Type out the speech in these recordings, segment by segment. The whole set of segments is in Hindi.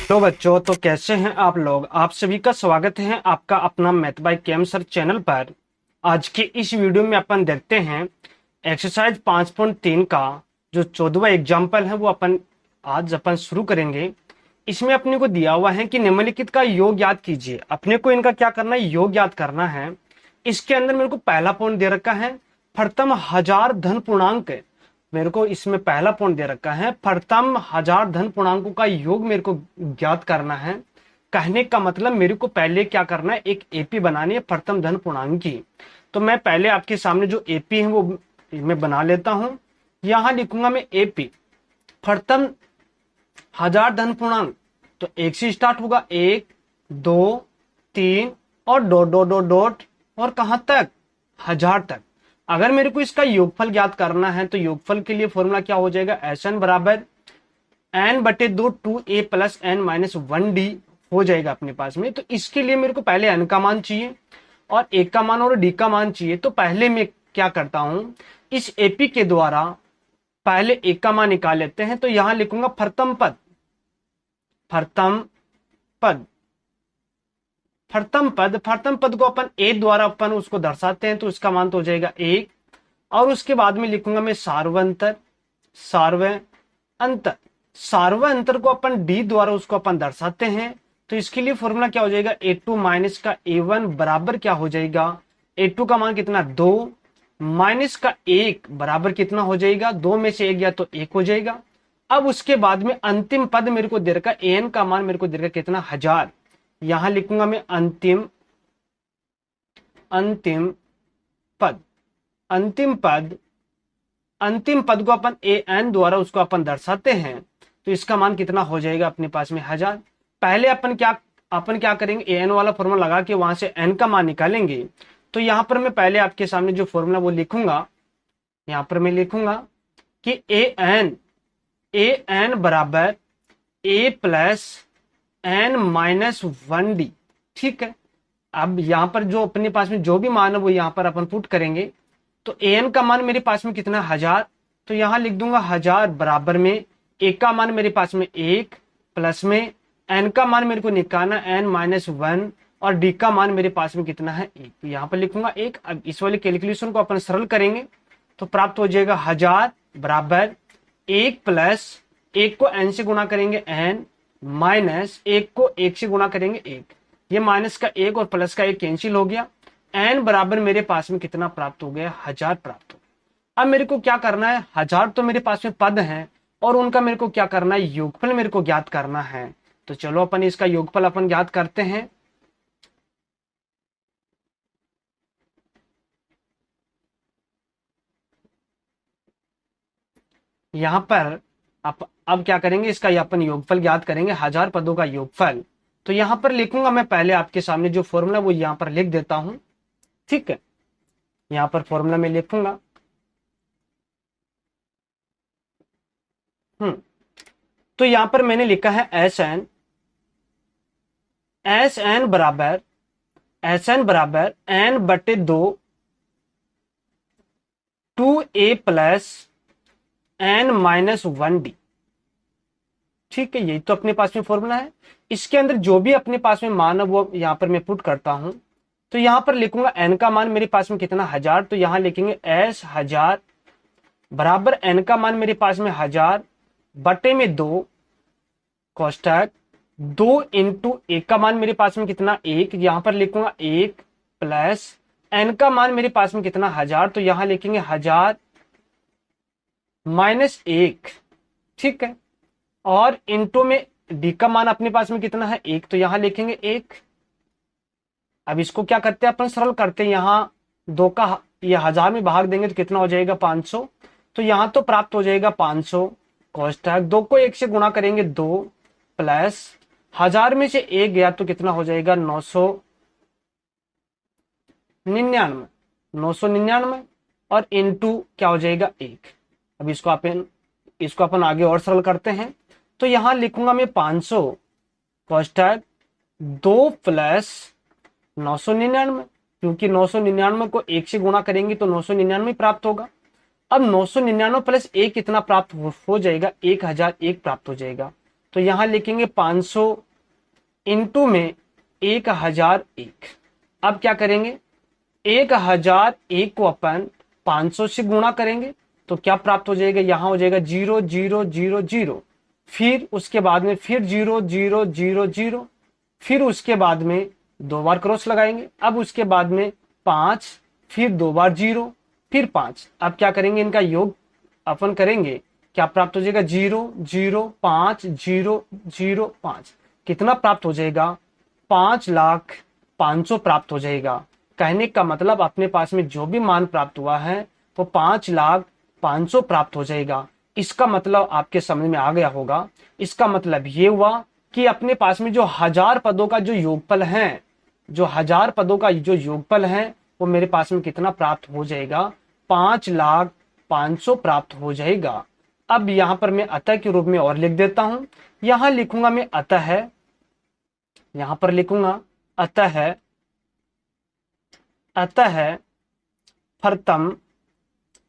तो बच्चों, तो कैसे हैं आप लोग। आप सभी का स्वागत है आपका अपना मैथ बाय केम सर चैनल पर। आज के इस वीडियो में अपन देखते हैं एक्सरसाइज 5.3 का जो 14वां एग्जाम्पल है वो आज अपन शुरू करेंगे। इसमें अपने को दिया हुआ है कि निम्नलिखित का योग याद कीजिए। अपने को इनका क्या करना है, योग याद करना है। इसके अंदर मेरे को पहला पॉइंट दे रखा है प्रथम हजार धन पूर्णांक। मेरे को इसमें पहला पॉइंट दे रखा है प्रथम हजार धन पूर्णांकों का योग मेरे को ज्ञात करना है। कहने का मतलब मेरे को पहले क्या करना है, एक एपी बनानी है प्रथम धन पूर्णांक की। तो मैं पहले आपके सामने जो एपी है वो मैं बना लेता हूं। यहां लिखूंगा मैं एपी प्रथम हजार धन पूर्णांक। तो एक से स्टार्ट होगा, एक, दो, तीन और डॉट डॉट डॉट डॉट और कहां तक, हजार तक। अगर मेरे को इसका योगफल ज्ञात करना है तो योगफल के लिए फॉर्मूला क्या हो जाएगा, एस एन बराबर एन बटे दो 2a plus N minus 1d हो जाएगा अपने पास में। तो इसके लिए मेरे को पहले एन का मान चाहिए और ए का मान और डी का मान चाहिए। तो पहले मैं क्या करता हूं, इस एपी के द्वारा पहले ए का मान निकाल लेते हैं। तो यहां लिखूंगा प्रथम पद, प्रथम पद, प्रथम पद को अपन ए द्वारा अपन उसको दर्शाते हैं तो इसका मान तो हो जाएगा एक। और उसके बाद में लिखूंगा मैं सार्वंतर, सार्वंतर, सार्वंतर को अपन डी द्वारा उसको अपन दर्शाते हैं। तो इसके लिए फॉर्मूला क्या हो जाएगा, a2 माइनस का a1 बराबर क्या हो जाएगा, a2 का मान कितना, 2 माइनस का 1 बराबर कितना हो जाएगा, 2 में से 1 गया तो 1 हो जाएगा। अब उसके बाद में अंतिम पद मेरे को दे रखा an का मान मेरे को दे रखा कितना, 1000। यहां लिखूंगा मैं अंतिम पद, अंतिम पद को अपन ए एन द्वारा उसको अपन दर्शाते हैं। तो इसका मान कितना हो जाएगा अपने पास में, 1000। पहले अपन क्या करेंगे, ए एन वाला फॉर्मूला लगा के वहां से एन का मान निकालेंगे। तो यहां पर मैं पहले आपके सामने जो फॉर्मूला वो लिखूंगा, यहां पर मैं लिखूंगा कि ए एन बराबर ए प्लस एन माइनस 1d। ठीक है, अब यहां पर जो अपने पास में जो भी मान है वो यहां पर अपन पुट करेंगे। तो एन का मान मेरे पास में कितना, 1000। तो यहां लिख दूंगा 1000 बराबर में ए का मान मेरे पास में 1 प्लस में एन का मान मेरे को निकालना एन माइनस 1 और डी का मान मेरे पास में कितना है, 1। तो यहां पर लिखूंगा 1। अब इस वाले कैलकुलेशन को अपन सरल करेंगे तो प्राप्त हो जाएगा 1000 बराबर 1 प्लस 1 को एन से गुणा करेंगे एन माइनस 1 को 1 से गुणा करेंगे 1। ये माइनस का 1 और प्लस का 1 कैंसिल हो गया। एन बराबर मेरे पास में कितना प्राप्त हो गया, 1000 प्राप्त हो गया। अब मेरे को क्या करना है, 1000 तो मेरे पास में पद हैं और उनका मेरे को क्या करना है, योगफल मेरे को ज्ञात करना है। तो चलो अपन इसका योगफल अपन ज्ञात करते हैं। यहां पर अब क्या करेंगे, इसका अपन योगफल ज्ञात करेंगे, 1000 पदों का योगफल। तो यहां पर लिखूंगा मैं पहले आपके सामने जो फॉर्मूला वो यहां पर लिख देता हूं। ठीक है, यहां पर फॉर्मूला में लिखूंगा। तो यहां पर मैंने लिखा है एस एन बराबर एन बटे दो 2a plus N minus 1d। ठीक है, यही तो अपने पास में फॉर्मूला है। इसके अंदर जो भी अपने पास में मान है वो यहां पर मैं पुट करता हूं। तो यहां पर लिखूंगा एन का मान मेरे पास में कितना, 1000। तो यहां लिखेंगे एस 1000 बराबर एन का मान मेरे पास में 1000 बटे में 2 कोष्टक 2 इंटू एक का मान मेरे पास में कितना, 1। यहां पर लिखूंगा 1 प्लस एन का मान मेरे पास में कितना, 1000। तो यहां लिखेंगे 1000 माइनस 1। ठीक है, और इंटू में डी का मान अपने पास में कितना है, 1। तो यहां लिखेंगे 1। अब इसको क्या करते हैं अपन, सरल करते हैं। यहां 2 का ये 1000 में भाग देंगे तो कितना हो जाएगा, 500। तो यहां तो प्राप्त हो जाएगा 500 कोष्टक 2 को 1 से गुणा करेंगे 2 प्लस 1000 में से 1 गया तो कितना हो जाएगा, 999 और इंटू क्या हो जाएगा, 1। अब इसको अपन आगे और सरल करते हैं। तो यहां लिखूंगा मैं 500 कोष्टक 2 प्लस 999, क्योंकि 999 को 1 से गुणा करेंगे तो 999 प्राप्त होगा। अब 999 प्लस 1 कितना प्राप्त हो जाएगा, 1001 प्राप्त हो जाएगा। तो यहां लिखेंगे 500 इंटू में 1001। अब क्या करेंगे, 1001 को अपन 500 से गुणा करेंगे तो क्या प्राप्त हो जाएगा, यहां हो जाएगा 0000, फिर उसके बाद में फिर 0000, फिर उसके बाद में 2 बार क्रॉस लगाएंगे, अब उसके बाद में 5, फिर 2 बार 0, फिर 5। अब क्या करेंगे, इनका योग अपन करेंगे, क्या प्राप्त हो जाएगा 00505। कितना प्राप्त हो जाएगा, 5,05,000 प्राप्त हो जाएगा। कहने का मतलब अपने पास में जो भी मान प्राप्त हुआ है वो 5,05,000 प्राप्त हो जाएगा। इसका मतलब आपके समझ में आ गया होगा। इसका मतलब ये हुआ कि अपने पास में जो 1000 पदों का जो योगफल है, जो 1000 पदों का जो योगफल है वो मेरे पास में कितना प्राप्त हो जाएगा, 5,05,000 प्राप्त हो जाएगा। अब यहां पर मैं अतः के रूप में और लिख देता हूं। यहां लिखूंगा मैं अतः है, यहां पर लिखूंगा अतः है, अतः है प्रथम,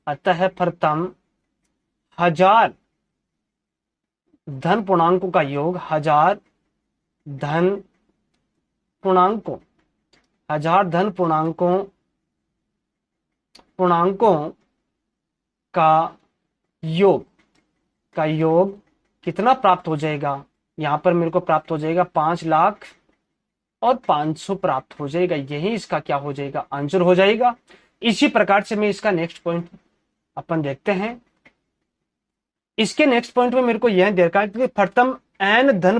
अतः है प्रथम 1000 धन पूर्णांकों का योग, 1000 धन पूर्णांकों, 1000 धन पूर्णांकों का योग कितना प्राप्त हो जाएगा, यहां पर मेरे को प्राप्त हो जाएगा 5,05,000 प्राप्त हो जाएगा। यही इसका क्या हो जाएगा, आंसर हो जाएगा। इसी प्रकार से मैं इसका नेक्स्ट पॉइंट अपन देखते हैं। इसके नेक्स्ट पॉइंट में मेरे को यह देखा है कि प्रथम n धन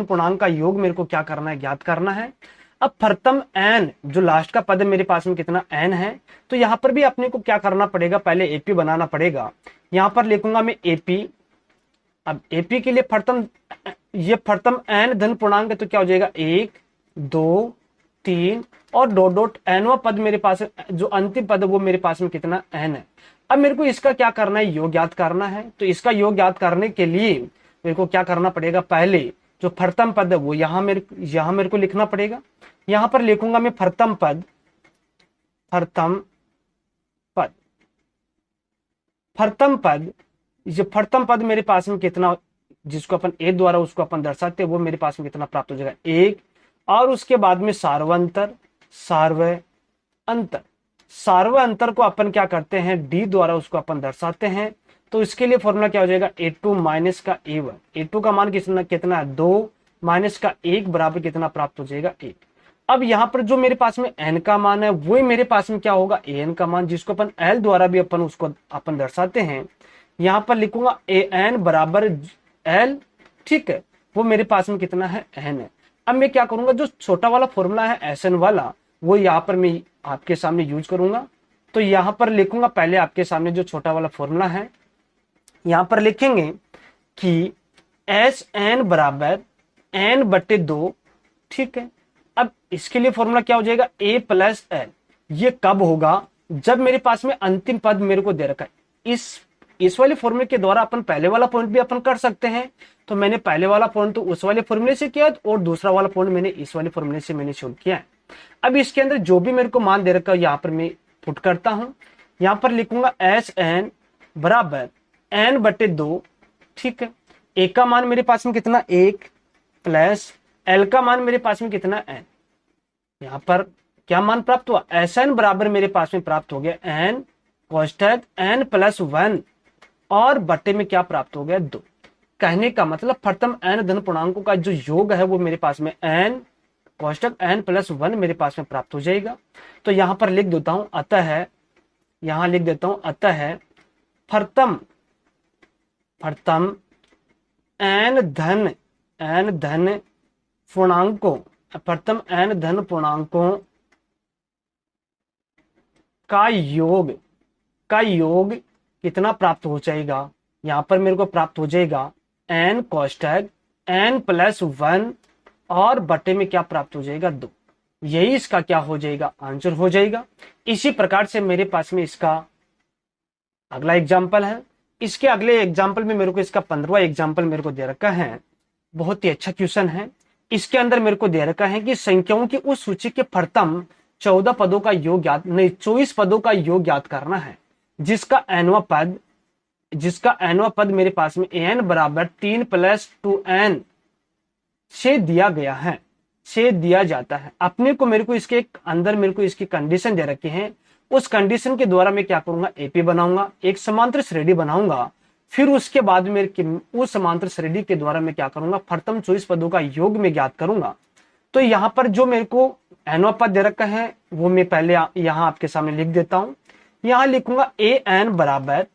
पूर्णांक का योग मेरे को क्या करना है, ज्ञात करना है। अब प्रथम n जो लास्ट का पद है मेरे पास में कितना n है, तो यहां पर भी अपने को क्या करना पड़ेगा, पहले एपी बनाना पड़ेगा। यहां पर लिखूंगा मैं एपी। अब एपी के लिए प्रथम n धन पूर्णांक है तो क्या हो जाएगा 1 2 3 और डॉट nवा पद मेरे पास, जो अंतिम पद है वो मेरे पास में कितना n है। अब मेरे को इसका क्या करना है, योग ज्ञात करना है। तो इसका योग ज्ञात करने के लिए मेरे को क्या करना पड़ेगा, पहले जो प्रथम पद है वो यहां मेरे को लिखना पड़ेगा। यहां पर लिखूंगा मैं प्रथम पद, जो प्रथम पद मेरे पास में कितना, जिसको अपन ए द्वारा उसको अपन दर्शाते हैं, वो मेरे पास में कितना प्राप्त हो जाएगा 1। और उसके बाद में सार्वंतर अंतर को अपन क्या करते हैं, डी द्वारा उसको अपन दर्शाते हैं। तो इसके लिए फॉर्मूला क्या हो जाएगा, A2 माइनस का A1। A2 का मान कितना है 2 माइनस का 1 बराबर कितना प्राप्त हो जाएगा 1। अब यहाँ पर जो मेरे पास में n का मान है वही मेरे पास में क्या होगा, an का मान, जिसको अपन l द्वारा भी अपन उसको अपन दर्शाते हैं। यहाँ पर लिखूंगा an बराबर l, ठीक है, वो मेरे पास में कितना है n है। अब मैं क्या करूंगा, जो छोटा वाला फॉर्मूला है SN वाला, वो यहाँ पर मैं आपके सामने यूज करूंगा। तो यहां पर लिखूंगा पहले आपके सामने जो छोटा वाला फॉर्मूला है, यहां पर लिखेंगे कि SN बराबर n/2, ठीक है। अब इसके लिए फॉर्मूला क्या हो जाएगा, A प्लस L। ये कब होगा, जब मेरे पास में अंतिम पद मेरे को दे रखा है। इस वाले फॉर्मूले के द्वारा अपन पहले वाला पॉइंट भी अपन कर सकते हैं। तो मैंने पहले वाला पॉइंट तो उस वाले फॉर्मूले से किया और दूसरा वाला पॉइंट मैंने इस वाले फॉर्मूले से मैंने शुरू किया है। अब इसके अंदर जो भी मेरे को मान दे रखा है यहां पर मैं पुट करता हूं। यहां पर लिखूंगा SN बराबर n/2, ठीक है। A का मान मेरे पास में कितना 1 प्लस L का मान मेरे पास में कितना n। यहां पर क्या मान प्राप्त हुआ, SN बराबर मेरे पास में प्राप्त हो गया n कोष्ठक n प्लस 1 और बट्टे में क्या प्राप्त हो गया 2। कहने का मतलब प्रथम n धन पूर्णांकों का जो योग है वो मेरे पास में n कोष्ठक n प्लस 1 मेरे पास में प्राप्त हो जाएगा। तो यहां पर लिख देता हूं अतः है, यहां लिख देता हूं अतः है प्रथम n धन पूर्णांकों, प्रथम n धन पूर्णांकों का योग कितना प्राप्त हो जाएगा, यहां पर मेरे को प्राप्त हो जाएगा n कोष्ठक n प्लस 1 और बटे में क्या प्राप्त हो जाएगा 2। यही इसका क्या हो जाएगा, आंसर हो जाएगा। इसी प्रकार से मेरे पास में इसका अगला एग्जाम्पल है। इसके अगले एग्जाम्पल में मेरे को इसका 15वां एग्जाम्पल मेरे को दे रखा है। बहुत ही अच्छा क्वेश्चन है। इसके अंदर मेरे को दे रखा है कि संख्याओं की उस सूची के प्रथम 14 पदों का योग ज्ञात, नहीं 24 पदों का योग ज्ञात करना है, जिसका nवां पद जिसका nवां पद मेरे पास में n बराबर 3 + 2n से दिया गया है, से दिया जाता है। अपने को मेरे को इसके अंदर मेरे को इसकी कंडीशन दे रखी है, उस कंडीशन के द्वारा मैं क्या करूंगा, एपी बनाऊंगा, एक समांतर श्रेणी बनाऊंगा। फिर उसके बाद मेरे उस समांतर श्रेणी के द्वारा मैं क्या करूंगा, प्रथम 24 पदों का योग में ज्ञात करूंगा। तो यहां पर जो मेरे को nवां पद दे रखा है वो मैं पहले यहां आपके सामने लिख देता हूं। यहां लिखूंगा an बराबर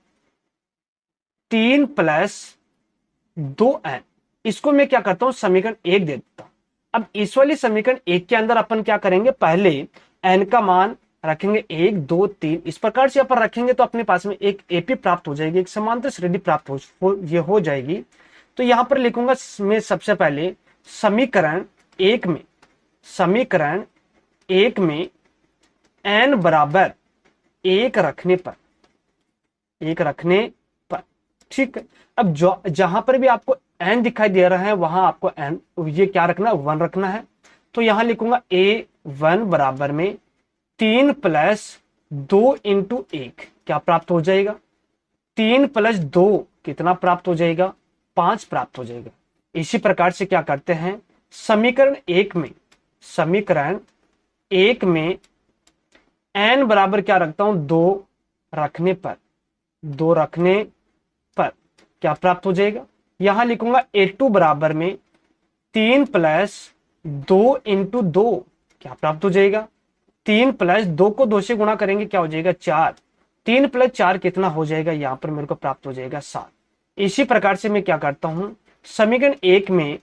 3 + 2n। इसको मैं क्या करता हूं, समीकरण 1 दे देता हूं। अब इस वाली समीकरण 1 के अंदर अपन क्या करेंगे, पहले n का मान रखेंगे 1 2 3, इस प्रकार से अपन रखेंगे तो अपने पास में एक एपी प्राप्त हो जाएगी, एक समांतर श्रेणी प्राप्त ये हो जाएगी। तो यहां पर लिखूंगा मैं सबसे पहले समीकरण 1 में, समीकरण 1 में n बराबर 1 रखने पर, 1 रखने पर, ठीक है। अब जहां पर भी आपको n दिखाई दे रहा है वहां आपको n ये क्या रखना है, 1 रखना है। तो यहां लिखूंगा a1 बराबर में 3 + 2 × 1 क्या प्राप्त हो जाएगा, 3 + 2 कितना प्राप्त हो जाएगा, 5 प्राप्त हो जाएगा। इसी प्रकार से क्या करते हैं, समीकरण 1 में, समीकरण 1 में n बराबर क्या रखता हूं, 2 रखने पर, 2 रखने पर क्या प्राप्त हो जाएगा। यहां लिखूंगा a2 बराबर में 3 + 2 × 2 क्या प्राप्त हो जाएगा, 3 + 2 को 2 से गुणा करेंगे क्या हो जाएगा, 4, 3 + 4 कितना हो जाएगा, यहां पर मेरे को प्राप्त हो जाएगा 7। इसी प्रकार से मैं क्या करता हूं, समीकरण 1 में,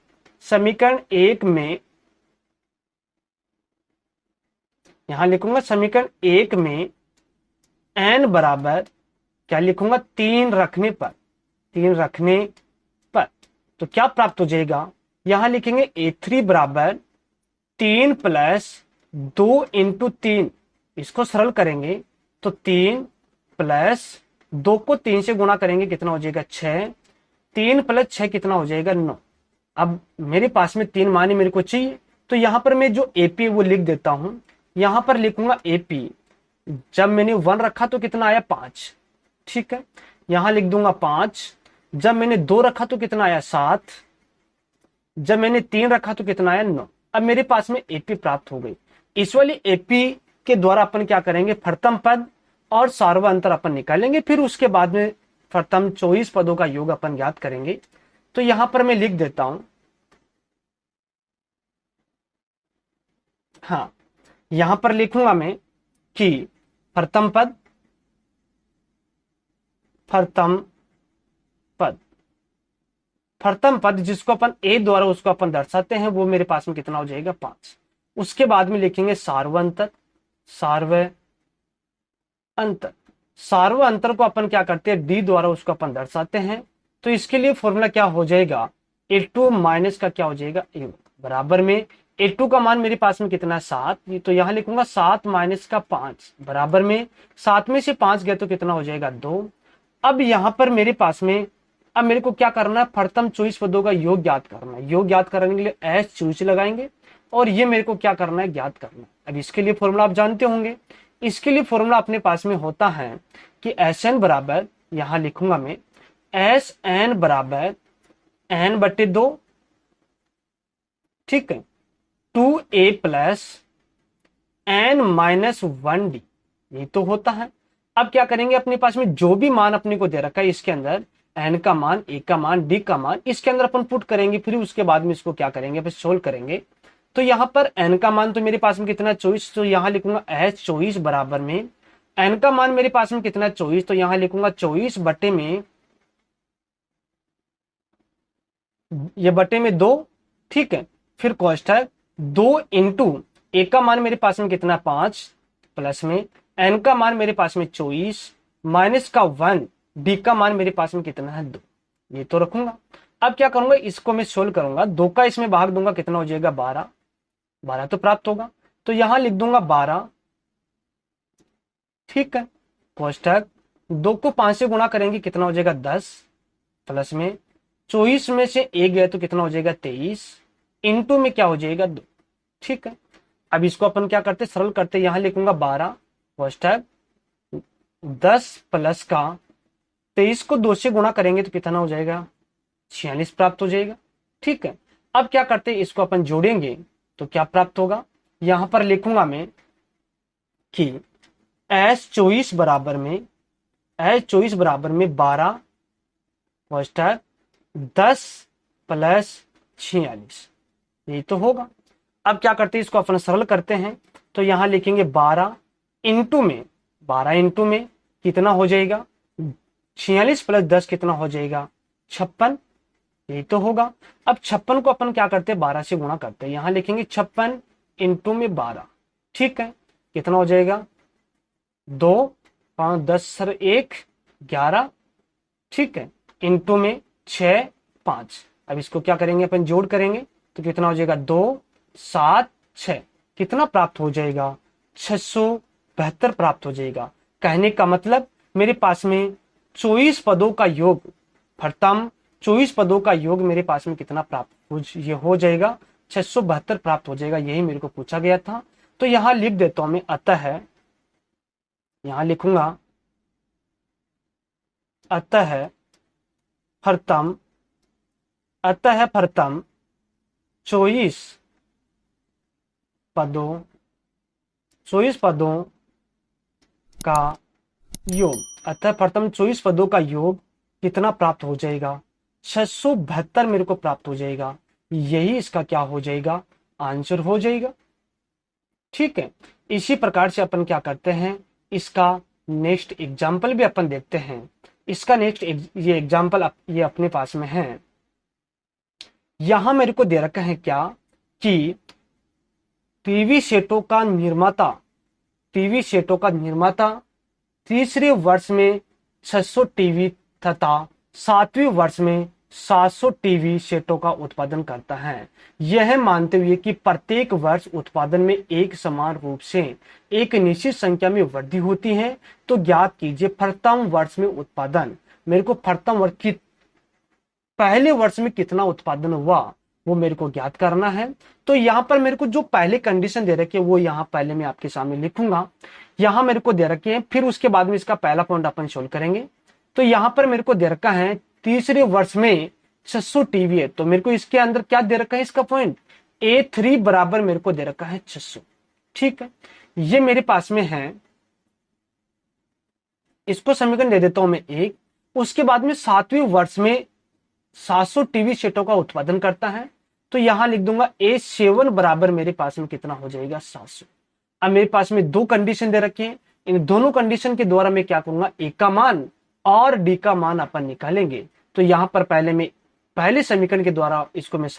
समीकरण 1 में यहां लिखूंगा समीकरण 1 में n बराबर क्या लिखूंगा, 3 रखने पर, 3 रखने पर तो क्या प्राप्त हो जाएगा, यहां लिखेंगे a3 बराबर 3 + 2 × 3, इसको सरल करेंगे तो 3 + 2 को 3 से गुणा करेंगे कितना हो जाएगा, 6, 3 + 6 कितना हो जाएगा, 9। अब मेरे पास में 3 मान मेरे को चाहिए, तो यहां पर मैं जो एपी वो लिख देता हूं। यहां पर लिखूंगा एपी, जब मैंने 1 रखा तो कितना आया, 5, ठीक है। यहां लिख दूंगा 5, जब मैंने 2 रखा तो कितना आया, 7, जब मैंने 3 रखा तो कितना आया, 9। अब मेरे पास में एपी प्राप्त हो गई। इस वाली एपी के द्वारा अपन क्या करेंगे, प्रथम पद और सार्वअंतर अपन निकालेंगे, फिर उसके बाद में प्रथम 24 पदों का योग अपन ज्ञात करेंगे। तो यहां पर मैं लिख देता हूं, हाँ यहां पर लिखूंगा मैं कि प्रथम पद, प्रथम पद, प्रथम पद जिसको अपन ए द्वारा उसको अपन दर्शाते हैं वो मेरे पास में कितना हो जाएगा, 5। उसके बाद में लिखेंगे सार्वअंतर, सार्वअंतर, सार्वअंतर को अपन क्या करते हैं, डी द्वारा उसको अपन दर्शाते हैं। तो इसके लिए फॉर्मूला क्या हो जाएगा, a2 माइनस का क्या हो जाएगा, a1 बराबर में a2 का मान मेरे पास में कितना है, 7, तो यहां लिखूंगा 7 - 5 बराबर में 7 में से 5 गए तो कितना हो जाएगा, 2। अब यहां पर मेरे पास में अब मेरे को क्या करना है, प्रथम 24 पदों का योग ज्ञात करना है। योग ज्ञात करने के लिए एस चूज लगाएंगे और ये मेरे को क्या करना है, ज्ञात करना है। अब इसके लिए फॉर्मूला आप जानते होंगे, इसके लिए फॉर्मूला अपने पास में होता है कि एस एन बराबर, यहां लिखूंगा मैं एस एन बराबर n/2, ठीक है, 2a + n-1d, ये तो होता है। अब क्या करेंगे, अपने पास में जो भी मान अपने को दे रखा है इसके अंदर n का मान, a का मान, d का मान, इसके अंदर अपन पुट करेंगे, फिर उसके बाद में इसको क्या करेंगे, फिर सोल्व करेंगे। तो यहां पर n का मान तो मेरे पास में कितना, 24, तो यहां लिखूंगा h24 बराबर में n का मान मेरे पास में कितना, 24, तो यहां लिखूंगा 24 बटे में, ये बटे में 2, ठीक है, फिर कॉस्ट है 2 × a का मान मेरे पास में कितना, 5, प्लस में n का मान मेरे पास में 24 माइनस का 1, d का मान मेरे पास में कितना है, 2, ये तो रखूंगा। अब क्या करूंगा, इसको मैं सोल्व करूंगा, 2 का इसमें भाग दूंगा, कितना हो जाएगा, 12, 12 तो प्राप्त होगा, तो यहां लिख दूंगा 12, ठीक है, कोष्टक 2 को 5 से गुणा करेंगे कितना हो जाएगा, 10, प्लस में 24 में से 1 गया तो कितना हो जाएगा, 23, इंटू में क्या हो जाएगा, 2, ठीक है। अब इसको अपन क्या करते, सरल करते, यहां लिखूंगा 12 कोष्टक 10 प्लस का 23 को 2 से गुणा करेंगे तो कितना हो जाएगा, 46 प्राप्त हो जाएगा। ठीक है, अब क्या करते हैं, इसको अपन जोड़ेंगे तो क्या प्राप्त होगा, यहां पर लिखूंगा मैं कि S24 बराबर में, S24 बराबर में 12 मास्टर 10 प्लस 46, यही तो होगा। अब क्या करते हैं, इसको अपन सरल करते हैं तो यहां लिखेंगे 12 इंटू में, 12 इंटू में कितना हो जाएगा, 46 प्लस 10 कितना हो जाएगा, 56, यही तो होगा। अब 56 को अपन क्या करते हैं, 12 से गुणा करते हैं, यहां लिखेंगे 56 इंटू में 12। ठीक है, कितना हो जाएगा, 2 5 10 सर 1 11, ठीक है, इंटू में 6 5। अब इसको क्या करेंगे, अपन जोड़ करेंगे तो कितना हो जाएगा, 2 7 6, कितना प्राप्त हो जाएगा, 672 प्राप्त हो जाएगा। कहने का मतलब मेरे पास में 24 पदों का योग, प्रथम 24 पदों का योग मेरे पास में कितना प्राप्त ये हो जाएगा, 672 प्राप्त हो जाएगा। यही मेरे को पूछा गया था। तो यहां लिख देता हूं मैं, अतः यहां लिखूंगा, अतः प्रथम 24 पदों 24 पदों का योग, अतः प्रथम 24 पदों का योग कितना प्राप्त हो जाएगा, 672 मेरे को प्राप्त हो जाएगा। यही इसका क्या हो जाएगा, आंसर हो जाएगा। ठीक है, इसी प्रकार से अपन क्या करते हैं, इसका नेक्स्ट एग्जाम्पल भी अपन देखते हैं। इसका नेक्स्ट ये एग्जाम्पल ये अपने पास में है। यहां मेरे को दे रखा है क्या कि टीवी सेटों का निर्माता तीसरे वर्ष में 600 टीवी तथा 7वें वर्ष में 700 टीवी सेटों का उत्पादन करता है। यह मानते हुए कि प्रत्येक वर्ष उत्पादन में एक समान रूप से एक निश्चित संख्या में वृद्धि होती है, तो ज्ञात कीजिए प्रथम वर्ष में उत्पादन, मेरे को प्रथम वर्ष की पहले वर्ष में कितना उत्पादन हुआ वो मेरे को ज्ञात करना है। तो यहां पर मेरे को जो पहले कंडीशन दे रखी है वो यहां पहले मैं आपके सामने लिखूंगा। यहां मेरे को दे रखी है, फिर उसके बाद में इसका पहला पॉइंट अपन सोल्व करेंगे। तो यहां पर मेरे को दे रखा है तीसरे वर्ष में 600 टीवी है, तो मेरे को इसके अंदर क्या दे रखा है, इसका पॉइंट A3 बराबर मेरे को दे रखा है 600। ठीक है, ये मेरे पास में है, इसको समीकरण दे देता हूं मैं 1। उसके बाद में 7वें वर्ष में 700 टीवी सेटों का उत्पादन करता है, तो यहां लिख दूंगा A7 बराबर मेरे पास में कितना हो जाएगा, 700। अब मेरे पास में दो कंडीशन दे रखी है, इन दोनों कंडीशन के द्वारा मैं क्या करूंगा, A का मान और D का मान अपन निकालेंगे। तो यहां पर पहले समीकरण के द्वारा इसको मैं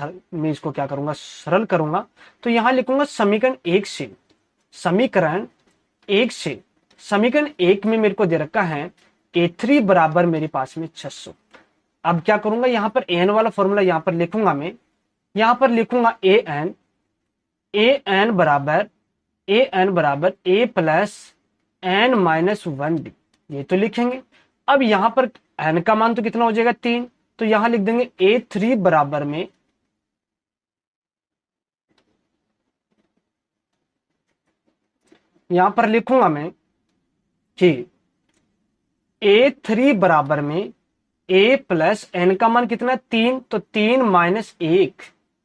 इसको क्या करूंगा, सरल करूंगा। तो यहां लिखूंगा समीकरण 1 से, समीकरण 1 में मेरे को दे रखा है A3 बराबर मेरे पास में 600। अब क्या करूंगा, यहां पर एन वाला फॉर्मूला यहां पर लिखूंगा मैं, यहां पर लिखूंगा an बराबर a plus n minus 1d, ये तो लिखेंगे। अब यहां पर n का मान तो कितना हो जाएगा, 3, तो यहां लिख देंगे A3 बराबर में यहां पर लिखूंगा मैं कि A3 बराबर में a प्लस एन का मान कितना है, 3, तो 3 माइनस 1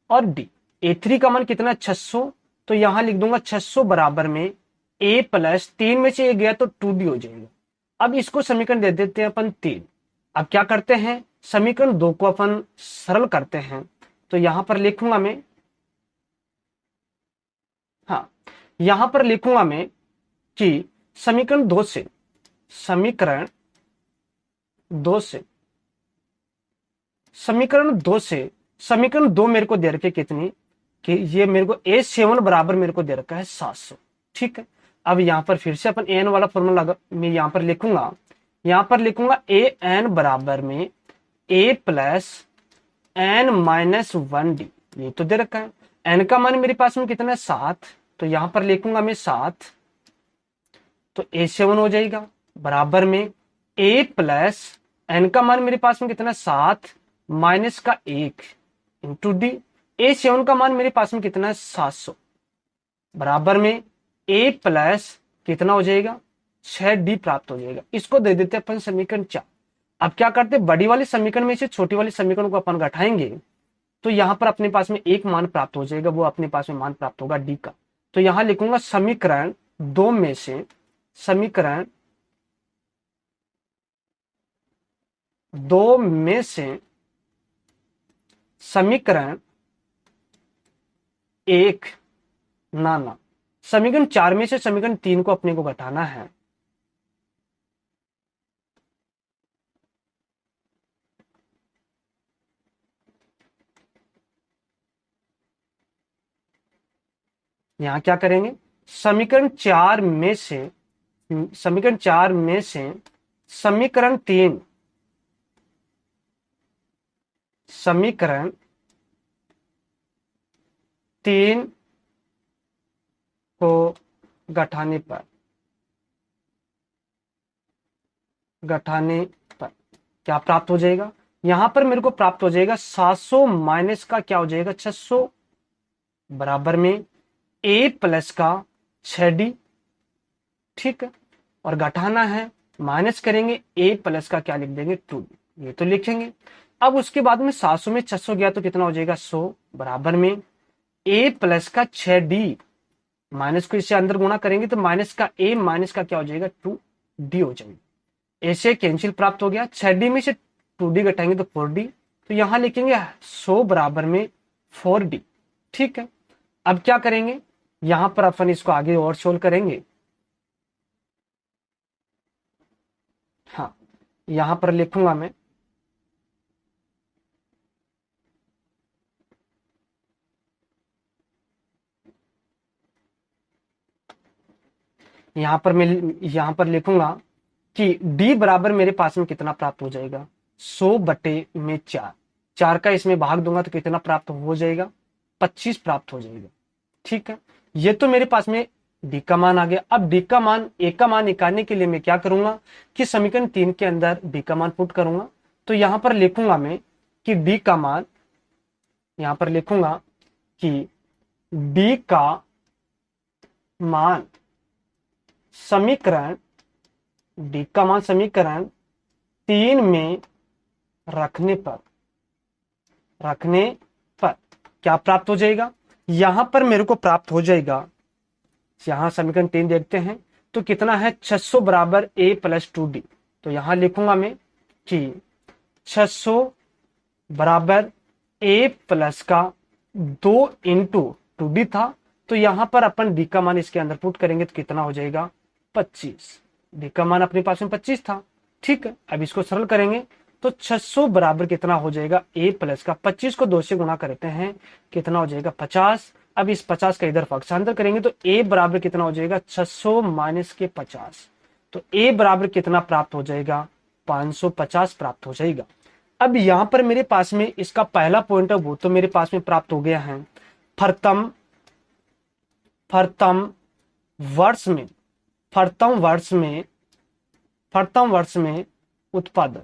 और d। A3 का मान कितना है, 600, तो यहां लिख दूंगा 600 बराबर में a प्लस 3 में से 1 गया तो 2d हो जाएगा। अब इसको समीकरण दे देते हैं अपन 3। अब क्या करते हैं, समीकरण 2 को अपन सरल करते हैं। तो यहां पर लिखूंगा मैं, हाँ यहां पर लिखूंगा मैं कि समीकरण 2 से समीकरण 2 मेरे को दे रखे कितनी, कि ये मेरे को A7 बराबर मेरे को दे रखा है 700। ठीक है, अब यहां पर फिर से अपन एन वाला फॉर्मूला मैं यहां पर लिखूंगा an बराबर में a plus n minus 1d, ये तो दे रखा है। n का मान मेरे पास में कितना है, 7, तो यहां पर लिखूंगा मैं 7, तो A7 हो जाएगा बराबर में a प्लस n का मान मेरे पास में कितना है, 7 माइनस का 1 इंटू डी। A7 का मान मेरे पास में कितना है, 700 बराबर में a प्लस कितना हो जाएगा, 6d प्राप्त हो जाएगा। इसको दे देते हैं अपन समीकरण 4। अब क्या करते हैं, बड़ी वाली समीकरण में से छोटी वाली समीकरण को अपन घटाएंगे तो यहां पर अपने पास में एक मान प्राप्त हो जाएगा, वो अपने पास में मान प्राप्त होगा डी का। तो यहां लिखूंगा समीकरण दो में से, समीकरण दो में से समीकरण एक, ना समीकरण चार में से समीकरण तीन को अपने को घटाना है। यहां क्या करेंगे, समीकरण चार में से, समीकरण चार में से समीकरण तीन, समीकरण तीन को घटाने पर, घटाने पर क्या प्राप्त हो जाएगा, यहां पर मेरे को प्राप्त हो जाएगा 700 माइनस का क्या हो जाएगा 600, बराबर में ए प्लस का 6d। ठीक है, और घटाना है, माइनस करेंगे, ए प्लस का क्या लिख देंगे 2d, ये तो लिखेंगे। अब उसके बाद में 700 में 600 गया तो कितना हो जाएगा 100, बराबर में ए प्लस का 6d, माइनस को इससे अंदर गुणा करेंगे तो माइनस का ए माइनस का क्या हो जाएगा 2d हो जाएगा। ऐसे कैंसिल प्राप्त हो गया, 6d में से 2d घटाएंगे तो 4d, तो यहां लिखेंगे 100 बराबर में 4d। ठीक है, अब क्या करेंगे, यहां पर अपन इसको आगे और सोल्व करेंगे। हाँ, यहां पर लिखूंगा मैं, यहां पर लिखूंगा कि d बराबर मेरे पास में कितना प्राप्त हो जाएगा 100 बटे में 4, 4 का इसमें भाग दूंगा तो कितना प्राप्त हो जाएगा 25 प्राप्त हो जाएगा। ठीक है, ये तो मेरे पास में d का मान आ गया। अब d का मान, a का मान निकालने के लिए मैं क्या करूंगा कि समीकरण 3 के अंदर d का मान पुट करूंगा। तो यहां पर लिखूंगा मैं कि d का मान, यहां पर लिखूंगा कि d का मान समीकरण, d का मान समीकरण 3 में रखने पर, रखने पर क्या प्राप्त हो जाएगा, यहां पर मेरे को प्राप्त हो जाएगा, यहां समीकरण 3 देखते हैं तो कितना है 600 बराबर a प्लस 2d। तो यहां लिखूंगा मैं कि 600 बराबर a प्लस का 2 इंटू 2d था, तो यहां पर अपन d का मान इसके अंदर पुट करेंगे तो कितना हो जाएगा 25, d का मान अपने पास में 25 था। ठीक है, अब इसको सरल करेंगे तो 600 बराबर कितना हो जाएगा a प्लस का 25 को 2 से गुणा करते हैं, कितना हो जाएगा 50। अब इस 50 का इधर पक्षांतर करेंगे तो a बराबर कितना हो जाएगा 600 माइनस के 50, तो a बराबर कितना प्राप्त हो जाएगा 550 प्राप्त हो जाएगा। अब यहां पर मेरे पास में इसका पहला पॉइंट है वो तो मेरे पास में प्राप्त हो गया है। प्रथम वर्ष में, प्रथम वर्ष में उत्पादन,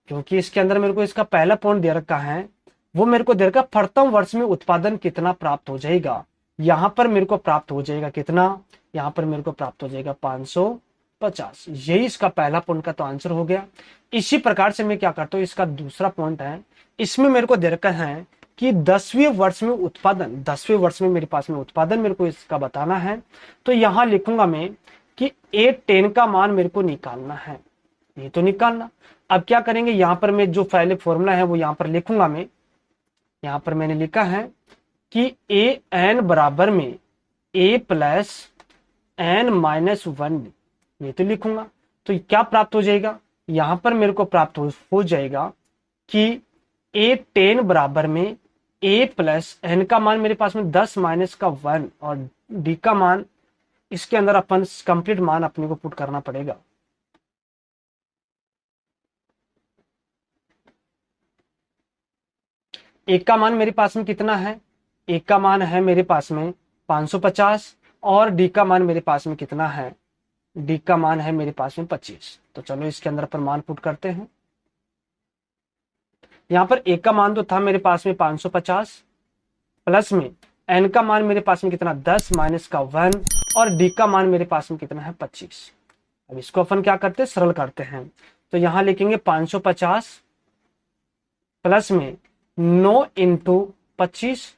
क्योंकि इसके अंदर मेरे को इसका पहला पॉइंट दे रखा है, वो मेरे को दे रखा प्रथम वर्ष में उत्पादन कितना प्राप्त हो जाएगा। यहां पर मेरे को प्राप्त हो जाएगा कितना, यहां पर मेरे को प्राप्त हो जाएगा 550, यही इसका पहला पॉइंट का तो आंसर हो गया। इसी प्रकार से मैं क्या करता हूं, इसका दूसरा पॉइंट है, इसमें मेरे को दे रखा है कि 10वें वर्ष में उत्पादन, 10वें वर्ष में मेरे पास में उत्पादन मेरे को इसका बताना है। तो यहां लिखूंगा मैं कि A10 का मान मेरे को निकालना है, ये तो निकालना। अब क्या करेंगे, यहां पर मैं जो पहले फॉर्मूला है वो यहां पर लिखूंगा मैं, यहां पर मैंने लिखा है कि an बराबर में a प्लस n माइनस 1, ये तो लिखूंगा। तो क्या प्राप्त हो जाएगा, यहां पर मेरे को प्राप्त हो जाएगा कि A10 बराबर में a प्लस n का मान मेरे पास में 10 माइनस का 1 और d का मान, इसके अंदर अपन कंप्लीट मान अपने को पुट करना पड़ेगा। एक का मान मेरे पास में कितना है, एक का मान है मेरे पास में 550 और डी का मान मेरे पास में कितना है, डी का मान है मेरे पास में 25। तो चलो इसके अंदर पर मान पुट करते हैं। यहां पर एक का मान तो था मेरे पास में 550, प्लस में एन का मान मेरे पास में कितना 10 माइनस का 1 और डी का मान मेरे पास में कितना है 25। अब इसको अपन क्या करते हैं, सरल करते हैं। तो यहां लिखेंगे 550 प्लस में 9 इंटू 25,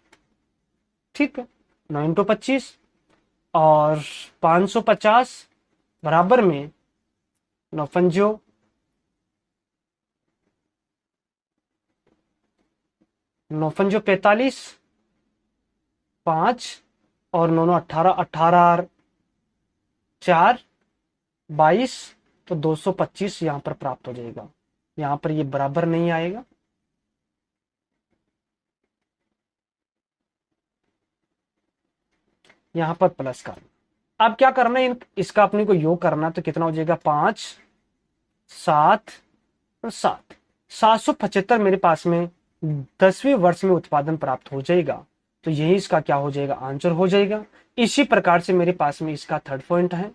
ठीक है, 9 इंटू 25, और 550 बराबर में 9 पंजो 9 पंजो 45, 5 और 9 9 18, 18 4 22, तो 225 यहां पर प्राप्त हो जाएगा। यहां पर ये बराबर नहीं आएगा, यहां पर प्लस का। अब क्या करना है, इसका अपने को योग करना, तो कितना हो जाएगा, 5 7 और 7, 775 मेरे पास में 10वीं वर्ष में उत्पादन प्राप्त हो जाएगा। तो यही इसका क्या हो जाएगा, आंसर हो जाएगा। इसी प्रकार से मेरे पास में इसका थर्ड पॉइंट है।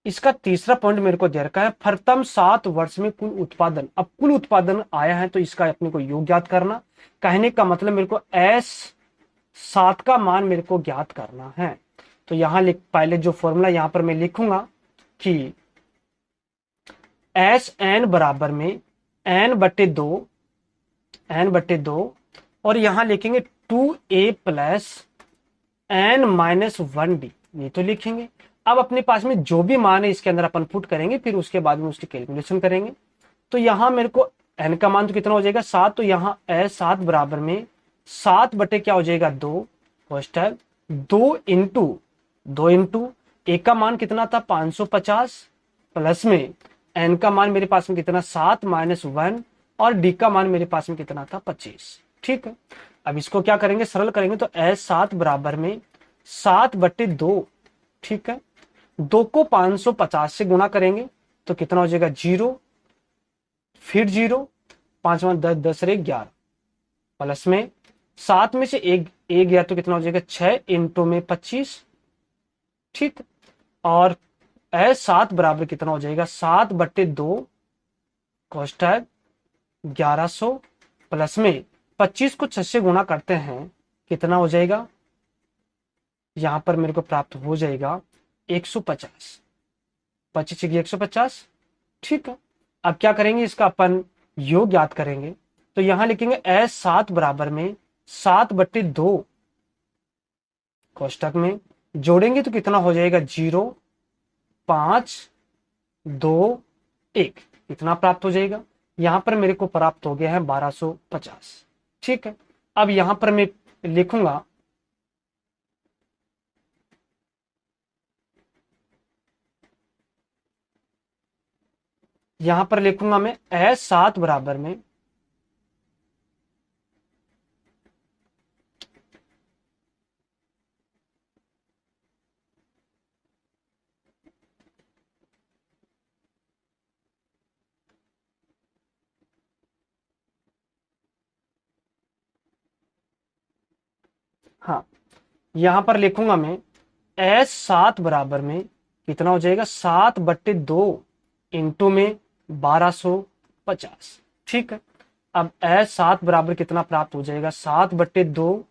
इसका तीसरा पॉइंट मेरे को दे रखा है, प्रथम 7 वर्ष में कुल उत्पादन। अब कुल उत्पादन आया है तो इसका अपने को योग ज्ञात करना। कहने का मतलब मेरे को S7 का मान मेरे को ज्ञात करना है। तो यहां पहले जो फॉर्मूला यहां पर मैं लिखूंगा कि SN बराबर में n/2 और यहां लिखेंगे 2a प्लस n-1d, ये तो लिखेंगे। अब अपने पास में जो भी मान है इसके अंदर अपन पुट करेंगे, फिर उसके बाद में उसकी कैलकुलेशन करेंगे। तो यहां मेरे को n का मान तो कितना हो जाएगा, 7, तो यहां S7 बराबर में 7 बटे क्या हो जाएगा, 2 होस्टल 2 इंटू ए का मान कितना था 550, प्लस में n का मान मेरे पास में कितना 7 माइनस 1, और d का मान मेरे पास में कितना था 25, ठीक है। अब इसको क्या करेंगे, सरल करेंगे। तो S7 बराबर में 7/2, ठीक है, 2 को 550 से गुणा करेंगे तो कितना हो जाएगा 0, फिर 0, 5 10 10 11, प्लस में 7 में से एक गया तो कितना हो जाएगा 6 इंटू में 25, ठीक। और S7 बराबर कितना हो जाएगा 7/2 कोष्टक 1100, प्लस में 25 को 6 से गुणा करते हैं कितना हो जाएगा, यहां पर मेरे को प्राप्त हो जाएगा 150, 25 150, ठीक है। अब क्या करेंगे, इसका अपन योग ज्ञात करेंगे। तो यहां लिखेंगे S7 बराबर में 7/2 कोष्टक में जोड़ेंगे तो कितना हो जाएगा 0 5 2 1, कितना प्राप्त हो जाएगा, यहां पर मेरे को प्राप्त हो गया है 1250, ठीक है। अब यहां पर मैं लिखूंगा मैं S7 बराबर में हाँ, यहां पर लिखूंगा मैं S7 बराबर में कितना हो जाएगा 7/2 इंटू में 1250, ठीक है। अब S7 बराबर कितना प्राप्त हो जाएगा 7/2,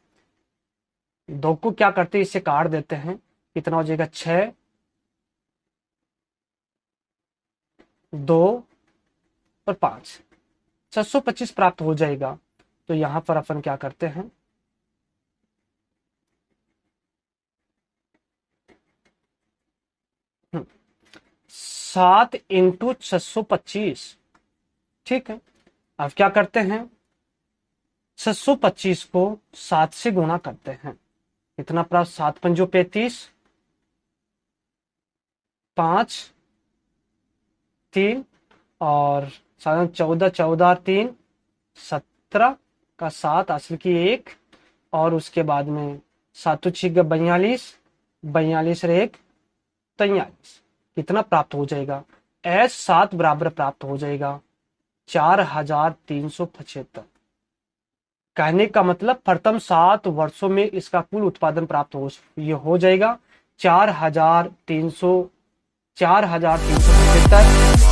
2 को क्या करते हैं इससे काट देते हैं, कितना हो जाएगा 6 2 और 5, 625 प्राप्त हो जाएगा। तो यहां पर अपन क्या करते हैं, हम्म, 7 इंटू 625, ठीक है। अब क्या करते हैं, 625 को 7 से गुणा करते हैं, कितना प्राप्त 7 पंजो 35, 5 3 और 14 14 3 17 का 7 असल की 1, और उसके बाद में 7 6 42, 42 और 1 43, कितना प्राप्त हो जाएगा, S7 बराबर प्राप्त हो जाएगा 4375। कहने का मतलब प्रथम 7 वर्षों में इसका कुल उत्पादन प्राप्त हो जाएगा 4375।